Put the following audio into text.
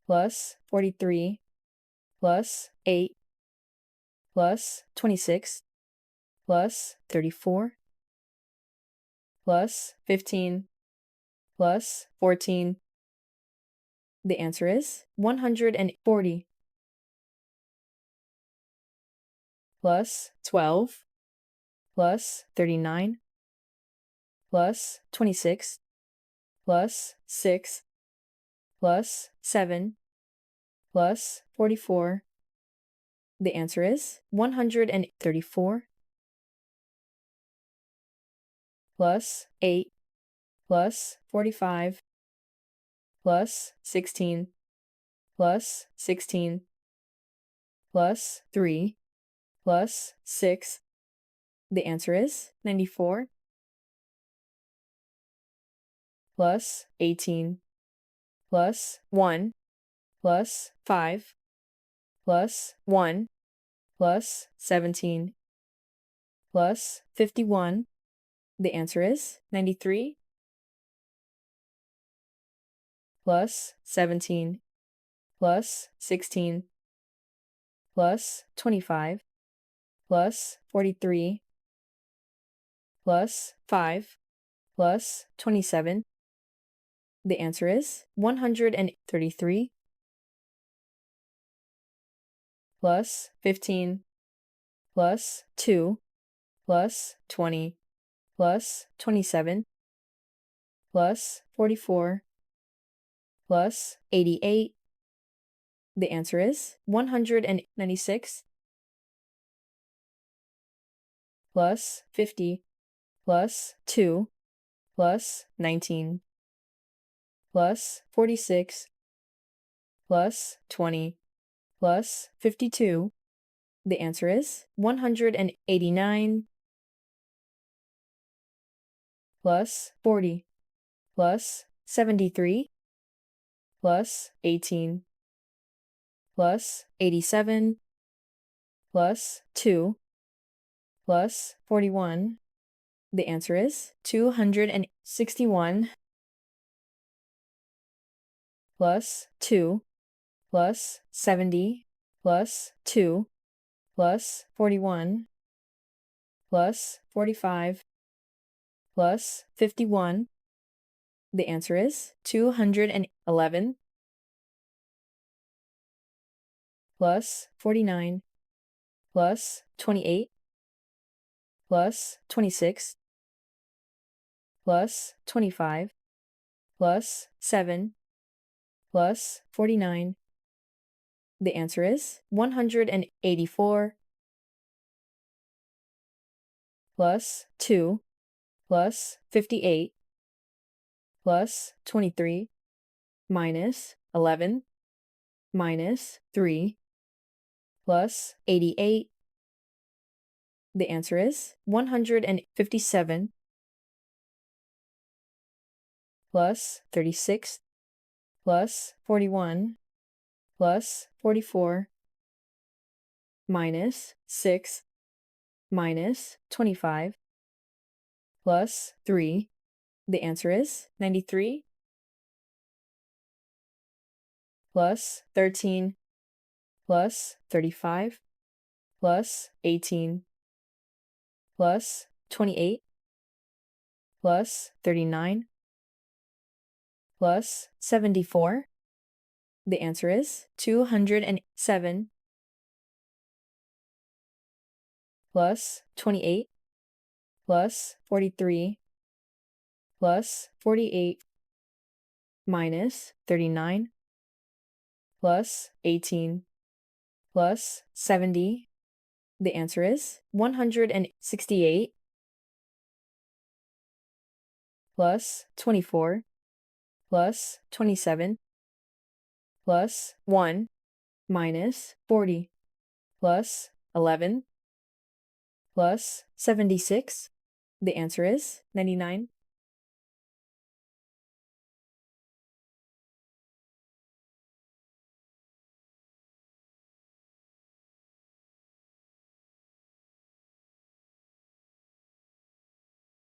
plus 43 plus 8 plus 26 plus 34 plus 15 plus 14. The answer is 140 plus 12 plus 39 plus 26 plus 6 plus 7 plus 44. The answer is 134 plus 8 plus 45 plus 16 plus 16 plus 3 plus 6. The answer is 94 plus 18 plus 1 plus 5 plus 1 plus 17 plus 51. The answer is 93 plus 17 plus 16 plus 25 plus 43 plus 5 plus 27. The answer is 133 plus 15 plus 2 plus 20 plus 27 plus 44 plus 88. The answer is 196 plus 50 plus 2 plus 19 plus 46 plus 20 plus 52. The answer is 189 plus 40 plus 73 plus 18 plus 87 plus 2 plus 41. The answer is 261 plus 2 plus 70 plus 2 plus 41 plus 45 plus 51. The answer is 211 plus 49 plus 28 plus 26 plus 25 plus 7 plus 49. The answer is 184 plus 2 plus 58 plus 23 minus 11 minus 3 plus 88. The answer is 157 plus 36 plus 41 plus 44 minus 6 minus 25 plus 3. The answer is 93 plus 13 plus 35 plus 18 plus 28 plus 39 plus 74. The answer is 207 plus 28 plus 43 plus 48 minus 39 plus 18 plus 70. The answer is 168 plus 24 plus 27 plus 1 minus 40 plus 11 plus 76. The answer is 99.